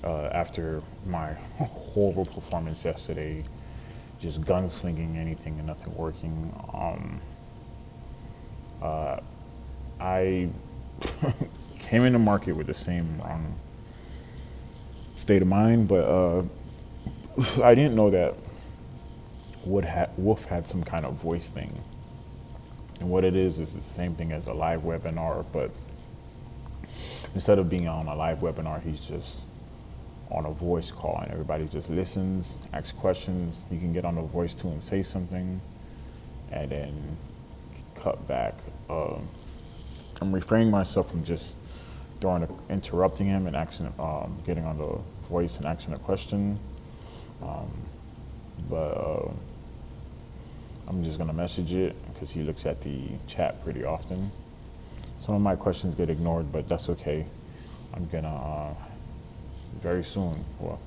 after my horrible performance yesterday, just gunslinging anything and nothing working. I came in the market with the same wrong state of mind, but I didn't know that Wolf had some kind of voice thing. And what it is the same thing as a live webinar, but instead of being on a live webinar, he's just on a voice call and everybody just listens, asks questions. You can get on the voice too and say something and then cut back. I'm refraining myself from just interrupting him and asking, getting on the voice and asking a question. But I'm just gonna message it because he looks at the chat pretty often. Some of my questions get ignored, but that's okay. I'm gonna very soon, well,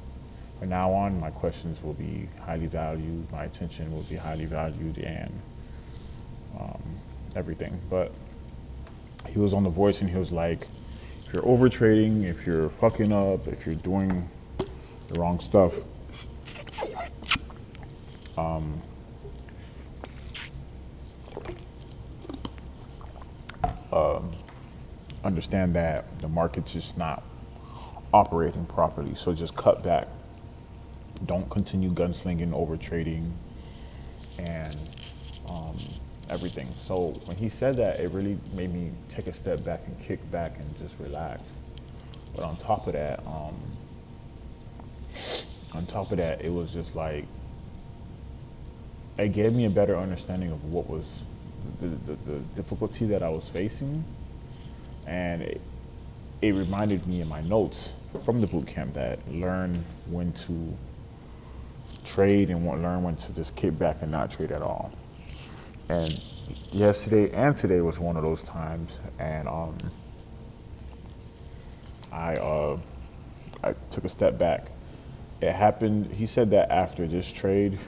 from now on, my questions will be highly valued, my attention will be highly valued, and everything. But he was on the voice and he was like, if you're over trading, if you're fucking up, if you're doing the wrong stuff, understand that the market's just not operating properly. So just cut back. Don't continue gunslinging, over trading, and everything. So when he said that, it really made me take a step back and kick back and just relax. But on top of that, it was just like, it gave me a better understanding of what was the difficulty that I was facing. And it reminded me in my notes from the boot camp that learn when to trade and learn when to just kick back and not trade at all. And yesterday and today was one of those times. And I took a step back. It happened. He said that after this trade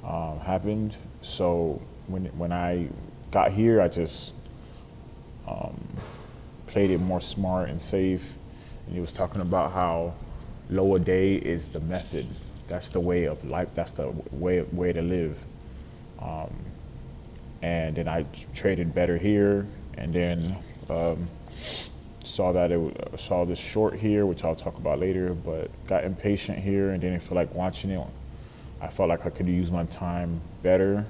happened. So when I got here, I just played it more smart and safe. And he was talking about how low a day is the method. That's the way of life. That's the way to live. And then I traded better here, and then saw this short here, which I'll talk about later. But got impatient here, and didn't feel like watching it. I felt like I could use my time better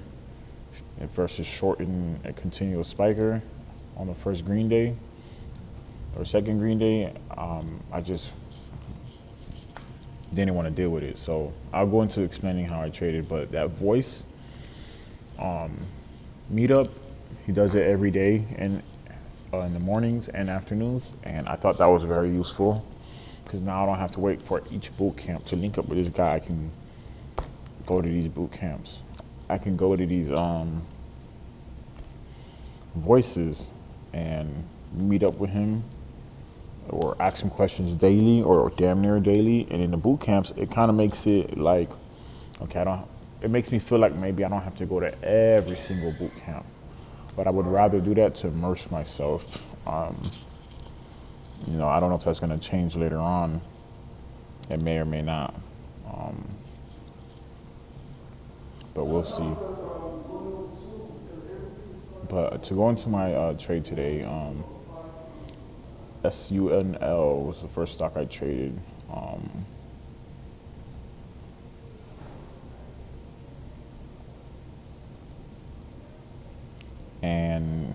versus shorting a continuous spiker on the first green day or second green day. I just didn't want to deal with it. So I'll go into explaining how I traded, but that voice meetup, he does it every day and in the mornings and afternoons, and I thought that was very useful because now I don't have to wait for each boot camp to link up with this guy. I can go to these boot camps. I can go to these voices and meet up with him or ask him questions daily or damn near daily. And in the boot camps, it kind of makes it like, okay, it makes me feel like maybe I don't have to go to every single boot camp, but I would rather do that to immerse myself. I don't know if that's going to change later on. It may or may not, but we'll see. But to go into my trade today, SUNL was the first stock I traded. And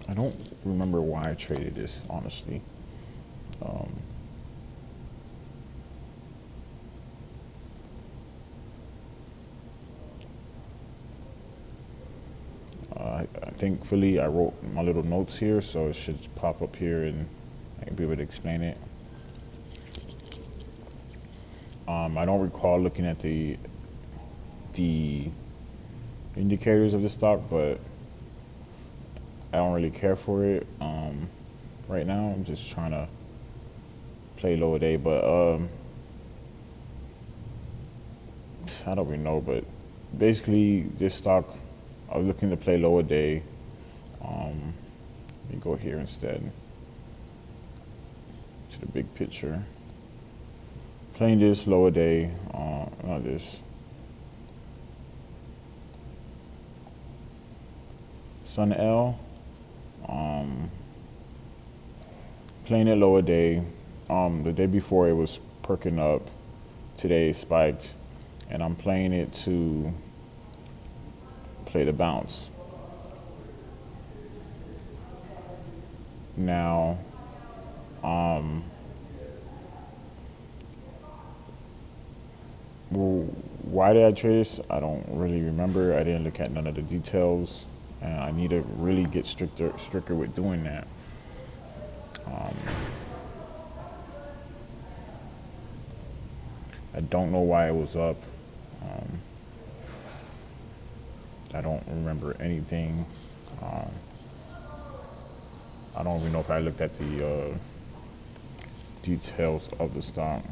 I don't remember why I traded this, honestly. Thankfully, I wrote my little notes here, so it should pop up here and I can be able to explain it. I don't recall looking at the indicators of the stock, but I don't really care for it right now. I'm just trying to play low a day, but I don't really know. But basically, this stock, I was looking to play low a day. Let me go here instead to the big picture. playing this lower day, not this. Sun L, playing it lower day. The day before it was perking up. Today it spiked, and I'm playing it to play the bounce. Now, well, why did I trade this? I don't really remember. I didn't look at none of the details, and I need to really get stricter with doing that. I don't know why it was up. I don't remember anything. I don't even know if I looked at the details of the stock.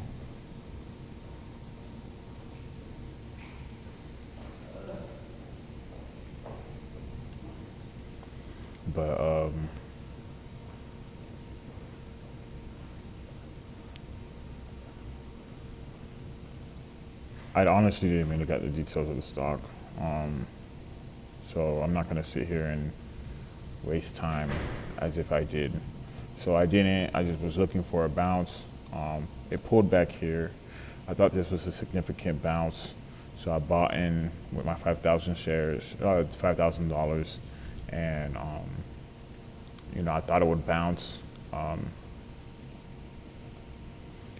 But I honestly didn't even look at the details of the stock. So I'm not gonna sit here and waste time as if I did. So I didn't. I just was looking for a bounce. It pulled back here. I thought this was a significant bounce, so I bought in with my 5,000 shares, $5,000, and I thought it would bounce.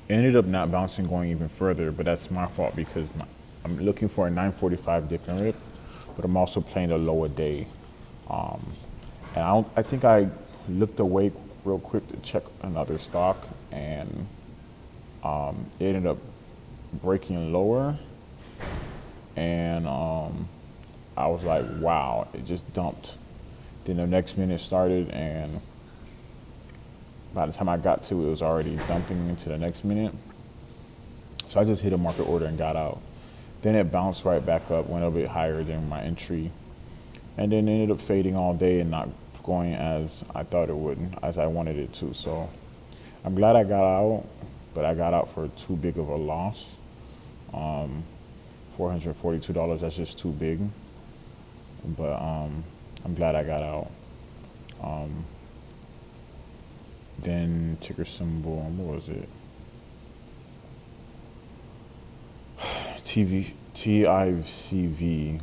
It ended up not bouncing, going even further, but that's my fault because I'm looking for a 945 dip and rip, but I'm also playing a lower day. And I think I looked away real quick to check another stock, and it ended up breaking lower, and I was like, wow, it just dumped. Then the next minute started, and by the time I got to it, it was already dumping into the next minute. So I just hit a market order and got out. Then it bounced right back up, went a bit higher than my entry, and then it ended up fading all day and not going as I thought it would, as I wanted it to. So I'm glad I got out, but I got out for too big of a loss. $442, that's just too big. But I'm glad I got out. Then ticker symbol, what was it? TICV.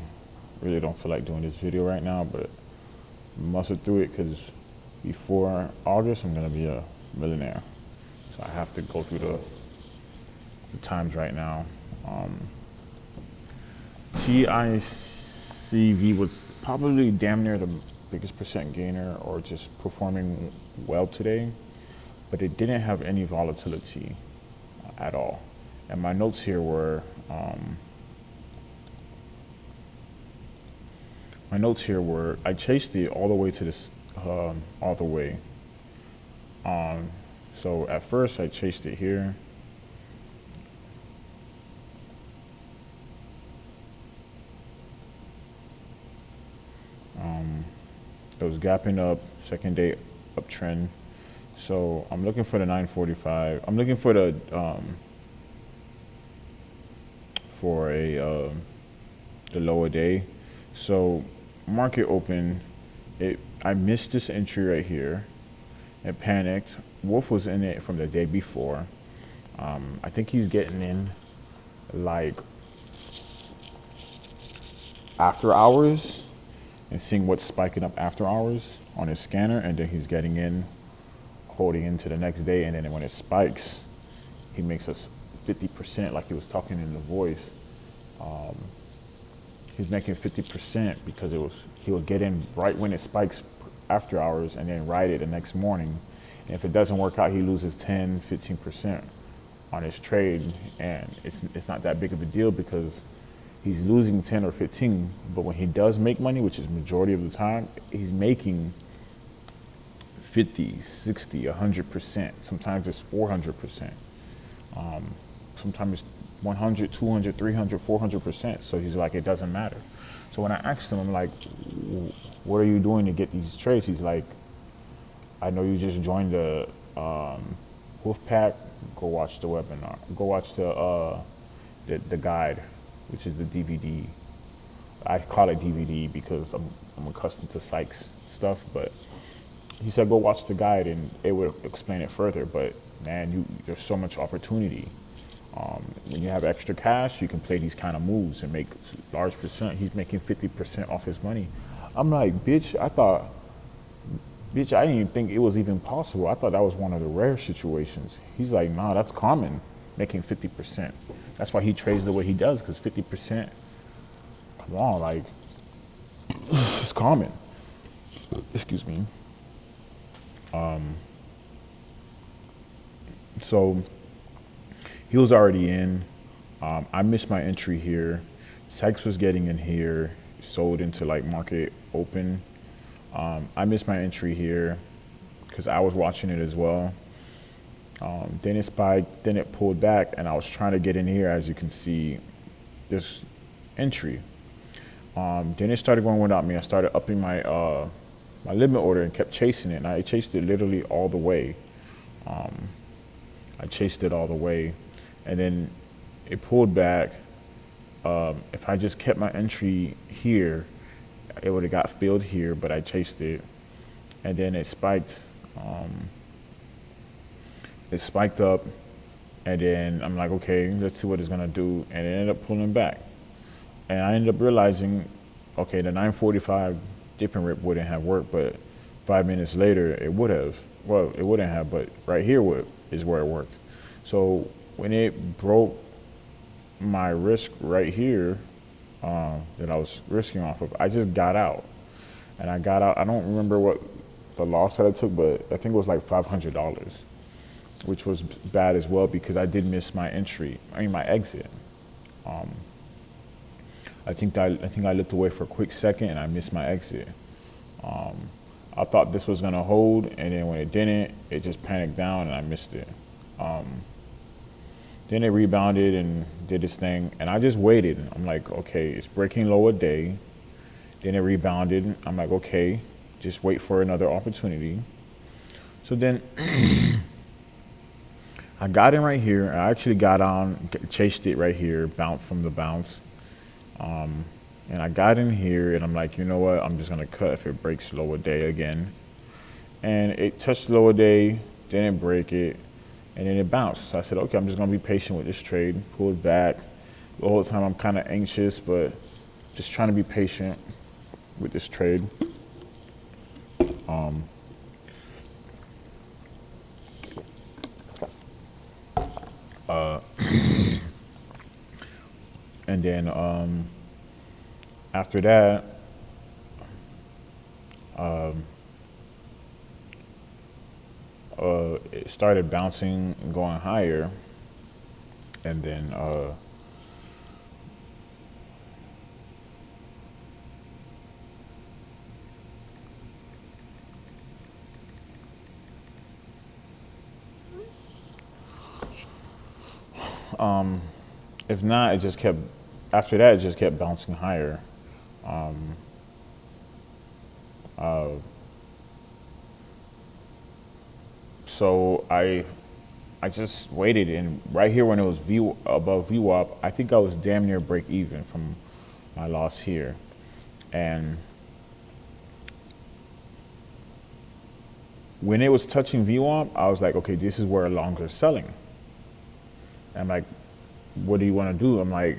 Really don't feel like doing this video right now, but muscle through it because before August I'm gonna be a millionaire. So I have to go through the times right now. TICV was probably damn near the biggest percent gainer, or just performing well today, but it didn't have any volatility at all. And my notes here were, I chased it all the way to this, all the way. So at first I chased it here. It was gapping up, second day uptrend. So I'm looking for the 945. I'm looking for the the lower day. So market open. I missed this entry right here. It panicked. Wolf was in it from the day before. I think he's getting in like after hours and seeing what's spiking up after hours on his scanner, and then he's getting in, holding into the next day, and then when it spikes, he makes us 50%, like he was talking in the voice. He's making 50% because he will get in right when it spikes after hours and then ride it the next morning. And if it doesn't work out, he loses 10, 15% on his trade, and it's not that big of a deal because he's losing 10 or 15, but when he does make money, which is majority of the time, he's making 50, 60, 100%. Sometimes it's 400%. Sometimes it's 100, 200, 300, 400%. So he's like, it doesn't matter. So when I asked him, I'm like, what are you doing to get these trades? He's like, I know you just joined the Wolfpack go watch the webinar. Go watch the guide, which is the DVD. I call it DVD because I'm accustomed to Sykes stuff, but he said go watch the guide and it would explain it further. But man, there's so much opportunity. When you have extra cash, you can play these kind of moves and make large percent. He's making 50% off his money. I'm like, bitch, I didn't even think it was even possible. I thought that was one of the rare situations. He's like, nah, that's common, making 50%. That's why he trades the way he does, because 50%, come on, like, it's common. Excuse me. So he was already in. I missed my entry here. Sykes was getting in here, sold into like market open. I missed my entry here because I was watching it as well. Then it spiked, then it pulled back, and I was trying to get in here, as you can see, this entry. Then it started going without me. I started upping my my limit order and kept chasing it, and I chased it literally all the way. I chased it all the way, and then it pulled back. If I just kept my entry here, it would have got filled here, but I chased it, and then it spiked. It spiked up, and then I'm like, okay, let's see what it's gonna do, and it ended up pulling back, and I ended up realizing, okay, the 945 dipping rip wouldn't have worked, but 5 minutes later it would have. Well, it wouldn't have, but right here is where it worked. So when it broke my risk right here that I was risking off of, I just got out. And I got out, I don't remember what the loss that I took, but I think it was like $500, which was bad as well because I did miss my my exit. I think I looked away for a quick second and I missed my exit. I thought this was gonna hold, and then when it didn't, it just panicked down and I missed it. Then it rebounded and did its thing, and I just waited. I'm like, okay, it's breaking low a day. Then it rebounded. I'm like, okay, just wait for another opportunity. So then I got in right here. I actually got on, chased it right here, bounced from the bounce. And I got in here and I'm like, you know what? I'm just gonna cut if it breaks lower day again. And it touched lower day, didn't break it, and then it bounced. So I said, okay, I'm just gonna be patient with this trade. Pulled back. The whole time I'm kind of anxious, but just trying to be patient with this trade. And then after that, it started bouncing and going higher, and then if not, it just kept. After that, it just kept bouncing higher. So I just waited, and right here when it was above VWAP, I think I was damn near break even from my loss here, and when it was touching VWAP, I was like, okay, this is where longs are selling. And I'm like, what do you want to do? I'm like,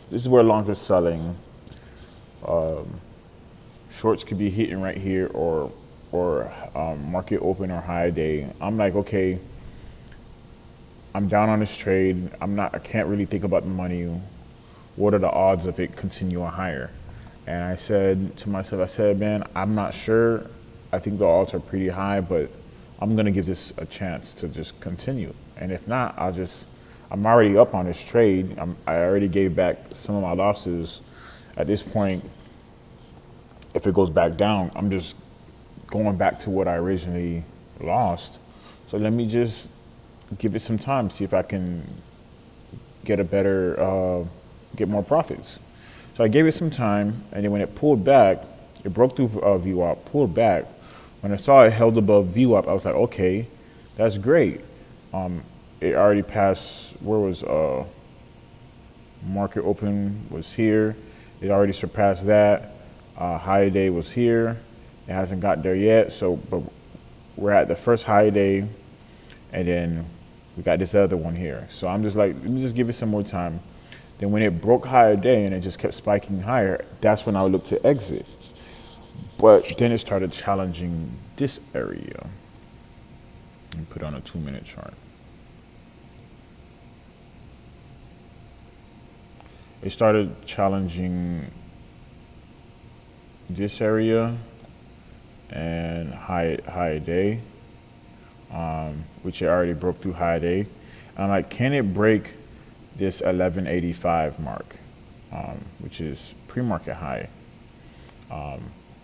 this is where longs are selling. Shorts could be hitting right here, or market open or high day. I'm like, okay, I'm down on this trade. I can't really think about the money. What are the odds of it continuing higher? And I said to myself, man, I'm not sure. I think the odds are pretty high, but I'm gonna give this a chance to just continue. And if not, I'm already up on this trade. I already gave back some of my losses. At this point, if it goes back down, I'm just going back to what I originally lost. So let me just give it some time, see if I can get get more profits. So I gave it some time, and then when it pulled back, it broke through VWAP, pulled back. When I saw it held above VWAP, I was like, okay, That's great. It already passed. Where was market open was here. It already surpassed that. High day was here. It hasn't got there yet. So, but we're at the first high day, and then we got this other one here. So I'm just like, let me just give it some more time. Then when it broke higher day and it just kept spiking higher, that's when I would look to exit. But then it started challenging this area. And put on a 2-minute chart. It started challenging this area and high day, which it already broke through high day. And I'm like, can it break this 1185 mark, which is pre-market high?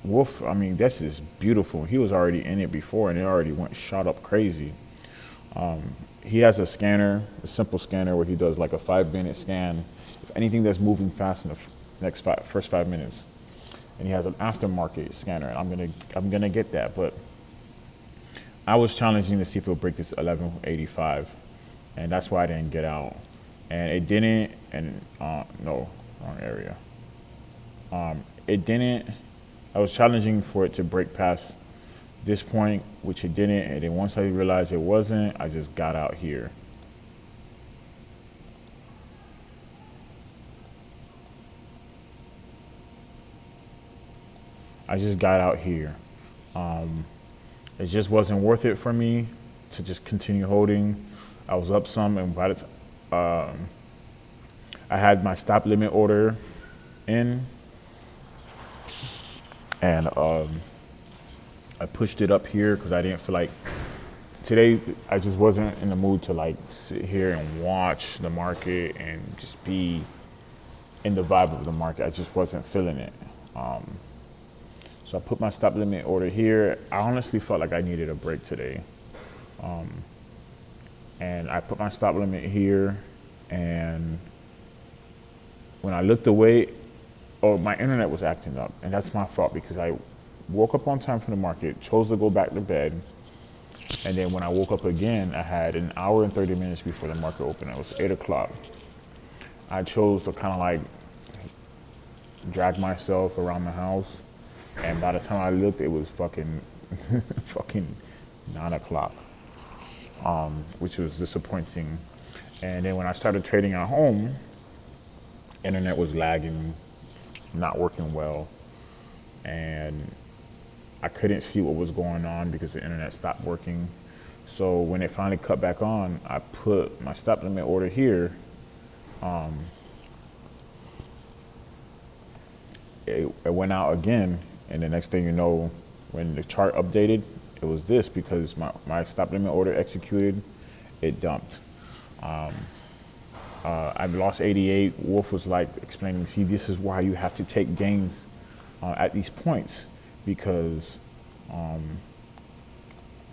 Wolf, I mean, this is beautiful. He was already in it before, and it already shot up crazy. He has a scanner, a simple scanner where he does like a 5-minute scan. If anything that's moving fast in the first 5 minutes, and he has an aftermarket scanner. And I'm gonna get that, but I was challenging to see if it'll break this 1185, and that's why I didn't get out. And it didn't. And no, wrong area. It didn't. I was challenging for it to break past this point, which it didn't. And then once I realized it wasn't, I just got out here. I just got out here. It just wasn't worth it for me to just continue holding. I was up some, and by the time I had my stop limit order in, and I pushed it up here because I didn't feel like today. I just wasn't in the mood to like sit here and watch the market and just be in the vibe of the market. I just wasn't feeling it. So I put my stop limit order here. I honestly felt like I needed a break today. And I put my stop limit here, and when I looked away, my internet was acting up, and that's my fault because I woke up on time for the market, chose to go back to bed, and then when I woke up again, I had an hour and 30 minutes before the market opened. It was 8 o'clock. I chose to kind of like drag myself around the house, and by the time I looked, it was fucking 9 o'clock, which was disappointing. And then when I started trading at home, internet was lagging, not working well, and I couldn't see what was going on because the internet stopped working. So when it finally cut back on, I put my stop limit order here. It went out again, and the next thing you know, when the chart updated, it was this because my stop limit order executed, it dumped. I lost 88. Wolf was like explaining, see, this is why you have to take gains at these points, because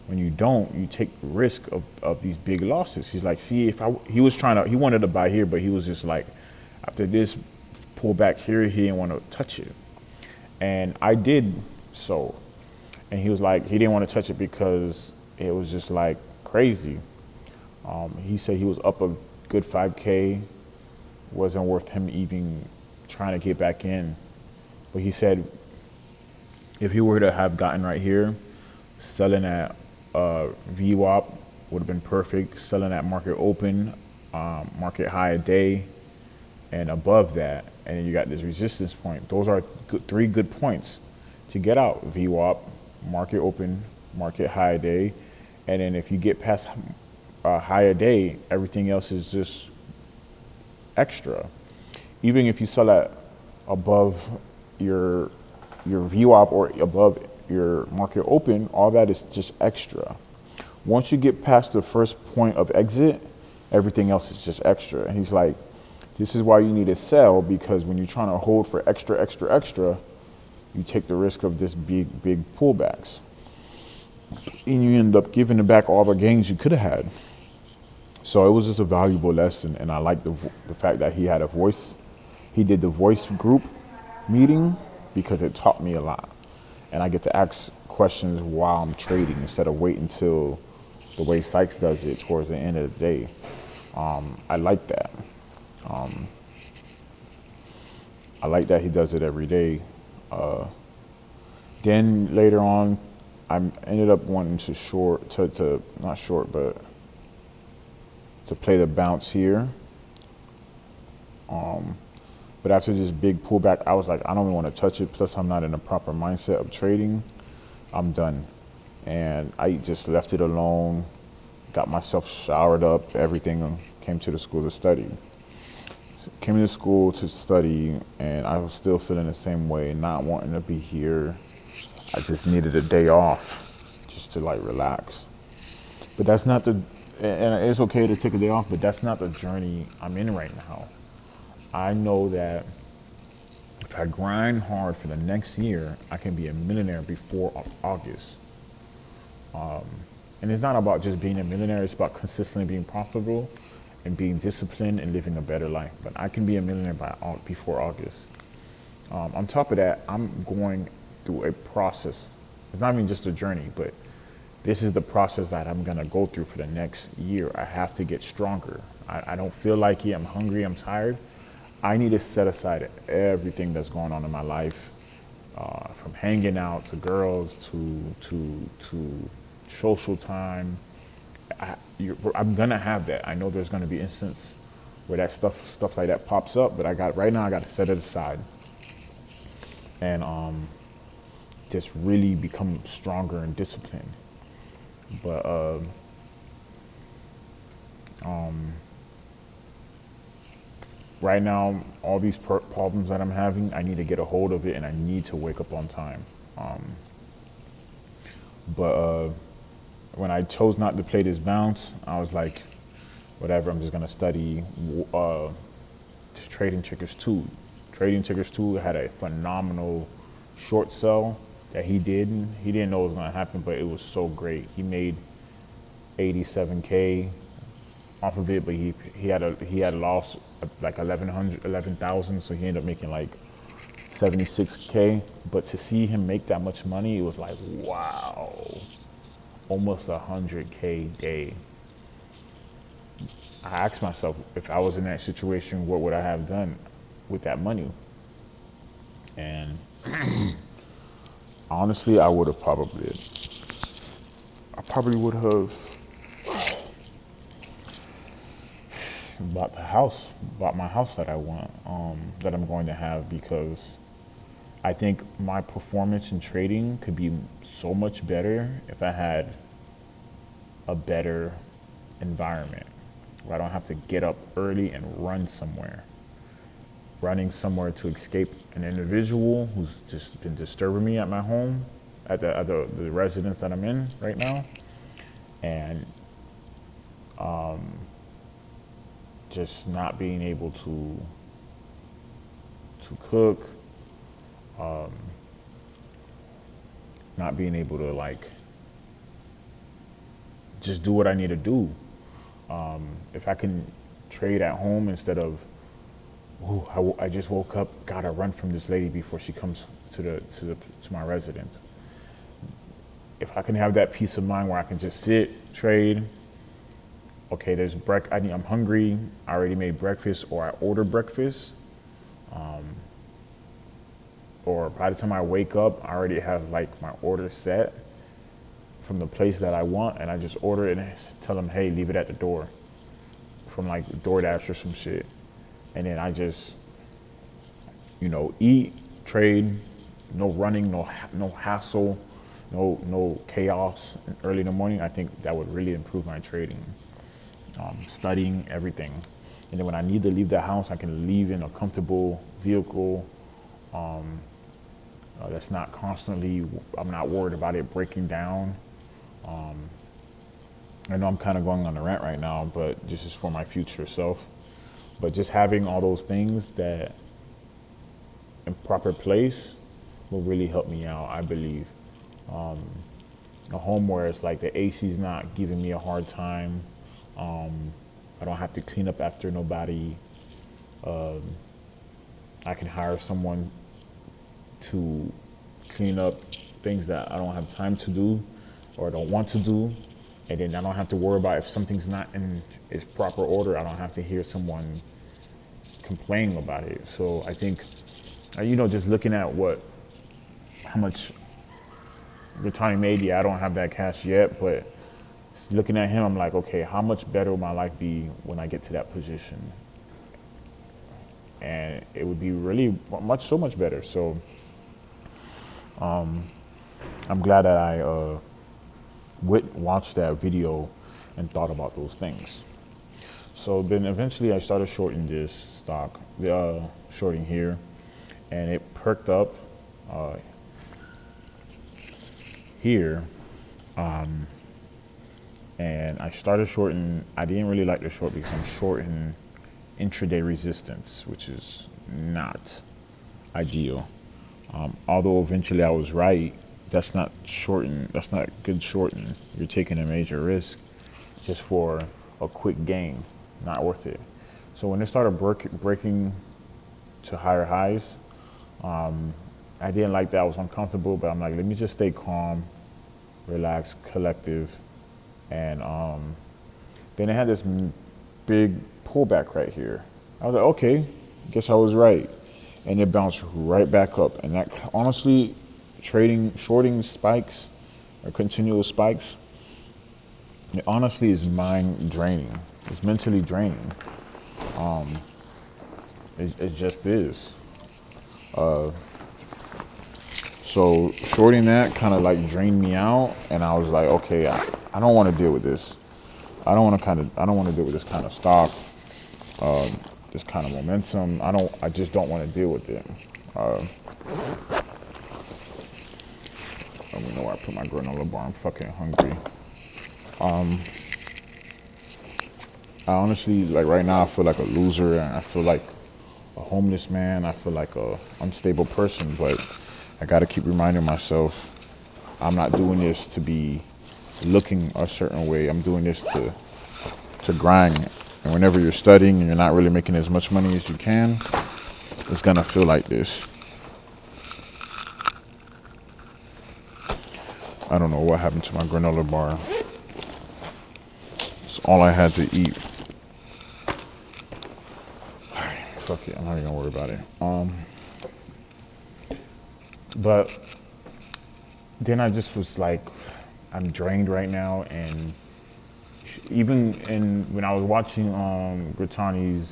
when you don't, you take the risk of these big losses. He's like, see, he wanted to buy here, but he was just like, after this pull back here, he didn't want to touch it. And I did so. And he was like, he didn't want to touch it because it was just like crazy. He said he was up a good 5K, wasn't worth him even trying to get back in. But he said if he were to have gotten right here, selling at VWAP would have been perfect. Selling at market open, market high a day, and above that, and then you got this resistance point. Those are three good points to get out. VWAP, market open, market high a day, and then if you get past higher day, everything else is just extra. Even if you sell at above your VWAP or above your market open, all that is just extra. Once you get past the first point of exit, everything else is just extra. And he's like, this is why you need to sell, because when you're trying to hold for extra, you take the risk of this big pullbacks. And you end up giving back all the gains you could have had. So it was just a valuable lesson, and I like the fact that he had a voice. He did the voice group meeting because it taught me a lot. And I get to ask questions while I'm trading instead of waiting until the way Sykes does it towards the end of the day. I like that. Um, I like that he does it every day. Then later on, I ended up wanting to not short, but to play the bounce here. But after this big pullback, I was like, I don't even want to touch it. Plus, I'm not in the proper mindset of trading. I'm done. And I just left it alone, got myself showered up, everything, came to the school to study. Came to school to study, and I was still feeling the same way, not wanting to be here. I just needed a day off just to like relax. But that's not the, and it's okay to take a day off, but that's not the journey I'm in right now. I know that if I grind hard for the next year, I can be a millionaire before August. And it's not about just being a millionaire, it's about consistently being profitable and being disciplined and living a better life. But I can be a millionaire before August. On top of that, I'm going through a process. It's not even just a journey, but this is the process that I'm gonna go through for the next year. I have to get stronger. I don't feel like it. I'm hungry, I'm tired. I need to set aside everything that's going on in my life, from hanging out to girls to social time. I'm gonna have that. I know there's gonna be instances where that stuff like that pops up, but right now I got to set it aside and just really become stronger and disciplined. But right now, all these problems that I'm having, I need to get a hold of it, and I need to wake up on time. But when I chose not to play this bounce, I was like, whatever, I'm just gonna study Trading Checkers 2. Trading Checkers 2 had a phenomenal short sell that he did. He didn't know it was gonna happen, but it was so great. He made 87K off of it, but he had lost like 11,000, so he ended up making like 76K. But to see him make that much money, it was like, wow, almost 100K day. I asked myself, if I was in that situation, what would I have done with that money? And honestly, I would have bought my house that I want, that I'm going to have, because I think my performance in trading could be so much better if I had a better environment where I don't have to get up early and run somewhere. Running somewhere to escape an individual who's just been disturbing me at my home, at the residence that I'm in right now, and just not being able to cook, not being able to like just do what I need to do. If I can trade at home instead of, I just woke up, gotta run from this lady before she comes to my residence. If I can have that peace of mind where I can just sit, trade. Okay, I'm hungry. I already made breakfast, or I order breakfast. Or by the time I wake up, I already have like my order set from the place that I want, and I just order it and tell them, hey, leave it at the door, from like DoorDash or some shit. And then I just, eat, trade, no running, no hassle, no chaos early in the morning. I think that would really improve my trading, studying, everything. And then when I need to leave the house, I can leave in a comfortable vehicle that's not constantly, I'm not worried about it breaking down. I know I'm kind of going on a rant right now, but this is for my future self. But just having all those things that in proper place will really help me out, I believe. A home where it's like the AC's not giving me a hard time. I don't have to clean up after nobody. I can hire someone to clean up things that I don't have time to do or don't want to do, And then I don't have to worry about if something's not in its proper order. I don't have to hear someone complaining about it. So I think, just looking at how much Gatani made, yeah, I don't have that cash yet, but looking at him, I'm like, okay, how much better will my life be when I get to that position? And it would be really so much better. So I'm glad that I watched that video and thought about those things. So then eventually I started shorting this stock, shorting here, and it perked up here. And I started shorting. I didn't really like the short because I'm shorting intraday resistance, which is not ideal. Although eventually I was right, that's not shorting. That's not good shorting. You're taking a major risk just for a quick gain. Not worth it. So when it started breaking to higher highs, I didn't like that. I was uncomfortable, but I'm like, let me just stay calm, relaxed, collective. And then it had this big pullback right here. I was like, okay, guess I was right. And it bounced right back up. And that, honestly, shorting spikes or continual spikes, it honestly is mind draining. It's mentally draining. It just is. So shorting that kind of like drained me out, and I was like, okay, I don't want to deal with this. I don't want to deal with this kind of stock, this kind of momentum. I just don't want to deal with it. Let me know where I put my granola bar. I'm fucking hungry. I honestly, like right now, I feel like a loser, and I feel like a homeless man. I feel like a unstable person, but I gotta keep reminding myself, I'm not doing this to be looking a certain way. I'm doing this to grind. And whenever you're studying and you're not really making as much money as you can, it's gonna feel like this. I don't know what happened to my granola bar. It's all I had to eat. Fuck it, I'm not even gonna worry about it. But then I just was like, I'm drained right now, and even when I was watching Gritani's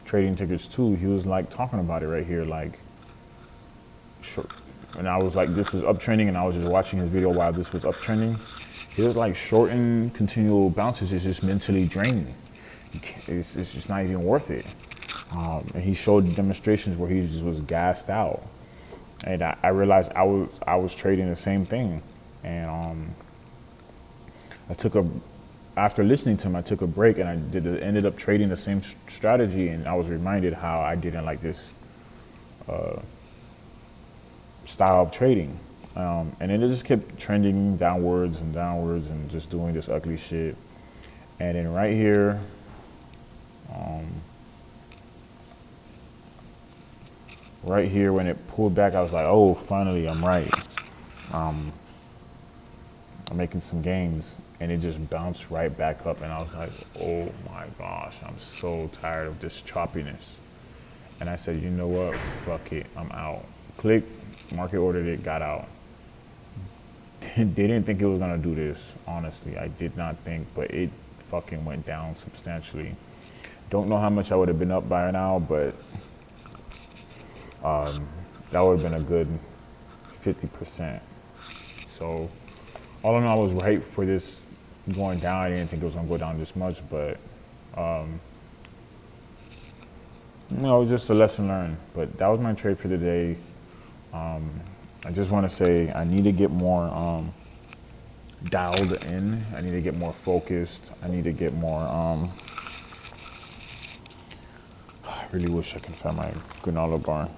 trading tickets too, he was like talking about it right here, like, sure. And I was like, this was uptrending, and I was just watching his video while this was uptrending. He was like, shorting continual bounces is just mentally draining. It's just not even worth it. And he showed demonstrations where he just was gassed out. And I realized I was trading the same thing. And after listening to him, I took a break, and I ended up trading the same strategy, and I was reminded how I didn't like this style of trading. And it just kept trending downwards and just doing this ugly shit. And then right here, when it pulled back, I was like, oh, finally, I'm right. I'm making some gains. And it just bounced right back up. And I was like, oh my gosh, I'm so tired of this choppiness. And I said, you know what? Fuck it, I'm out. Click, market ordered it, got out. They didn't think it was gonna do this, honestly. I did not think, but it fucking went down substantially. Don't know how much I would have been up by now, but that would have been a good 50%. So all in all, I was right for this going down. I didn't think it was gonna go down this much, but it was just a lesson learned. But that was my trade for the day. I just want to say I need to get more dialed in. I need to get more focused. I need to get more. I really wish I could find my granola bar.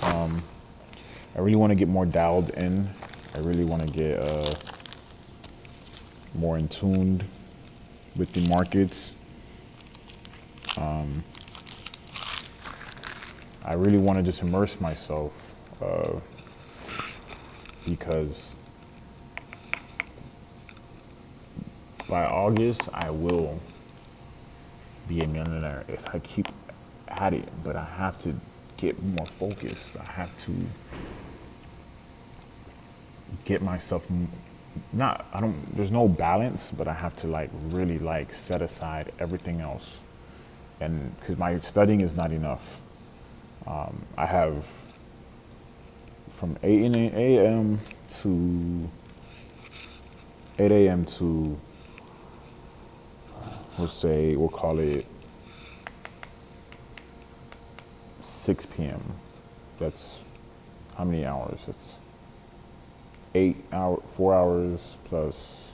I really want to get more dialed in. I really want to get more in tuned with the markets. I really want to just immerse myself because by August, I will be a millionaire if I keep at it. But I have to get more focused. I have to get myself not. I don't. There's no balance, but I have to like really like set aside everything else, and because my studying is not enough. I have from 8 a.m. to 8 a.m. to, we'll call it 6 p.m. That's how many hours? It's 4 hours plus,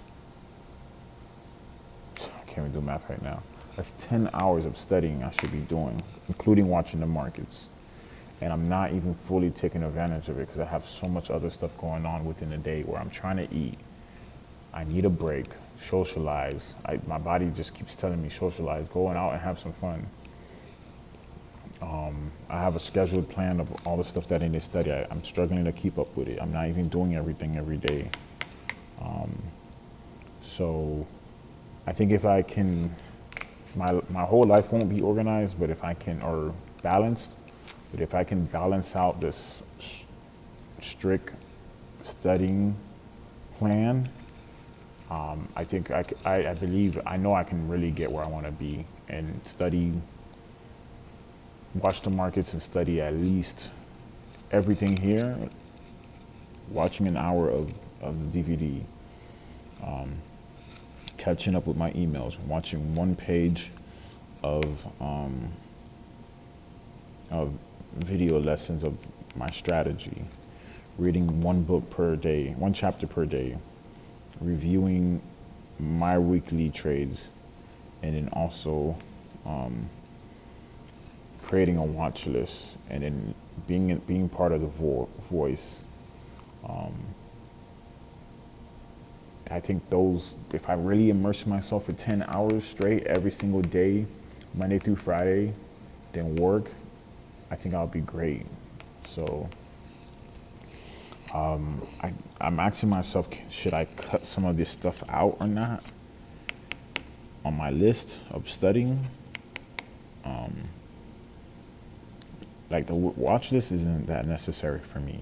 I can't even do math right now. That's 10 hours of studying I should be doing, including watching the markets. And I'm not even fully taking advantage of it because I have so much other stuff going on within the day where I'm trying to eat. I need a break, socialize. My body just keeps telling me socialize, go out and have some fun. I have a scheduled plan of all the stuff that I need to study. I'm struggling to keep up with it. I'm not even doing everything every day. So I think if I can, my whole life won't be organized, but if I can, or balanced, but if I can balance out this strict studying plan, I think I believe, I know I can really get where I want to be and study, watch the markets and study at least everything here, watching an hour of the DVD, catching up with my emails, watching one page of video lessons of my strategy, reading one book per day, one chapter per day, reviewing my weekly trades, and then also creating a watch list, and then being part of the voice. I think those, if I really immerse myself for 10 hours straight every single day, Monday through Friday, then work, I think I'll be great. So I'm asking myself, should I cut some of this stuff out or not on my list of studying? Like the watch list isn't that necessary for me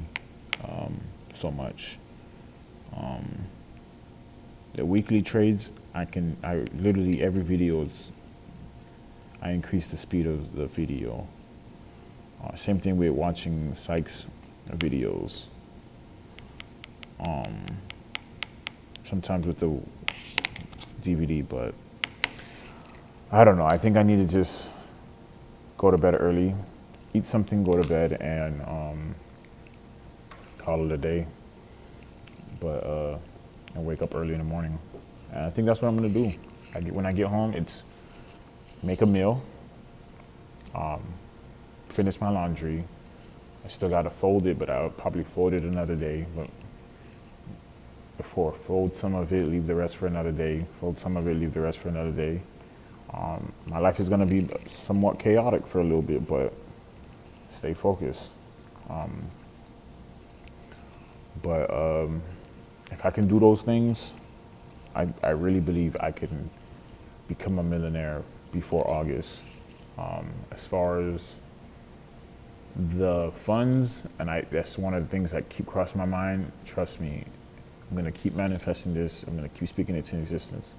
so much. The weekly trades, I literally every video I increase the speed of the video. Same thing with watching Sykes videos. Sometimes with the DVD, but I don't know. I think I need to just go to bed early, eat something, go to bed, and call it a day. But and wake up early in the morning. And I think that's what I'm gonna do. When I get home, it's make a meal, finish my laundry. I still gotta fold it, but I'll probably fold it another day. But before, fold some of it, leave the rest for another day. Fold some of it, leave the rest for another day. My life is gonna be somewhat chaotic for a little bit, but stay focused. But if I can do those things, I really believe I can become a millionaire before August. As far as the funds, and that's one of the things that keep crossing my mind. Trust me, I'm gonna keep manifesting this. I'm gonna keep speaking it into existence.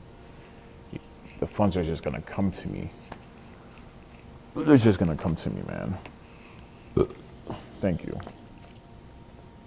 The funds are just gonna come to me. They're just gonna come to me, man. Thank you.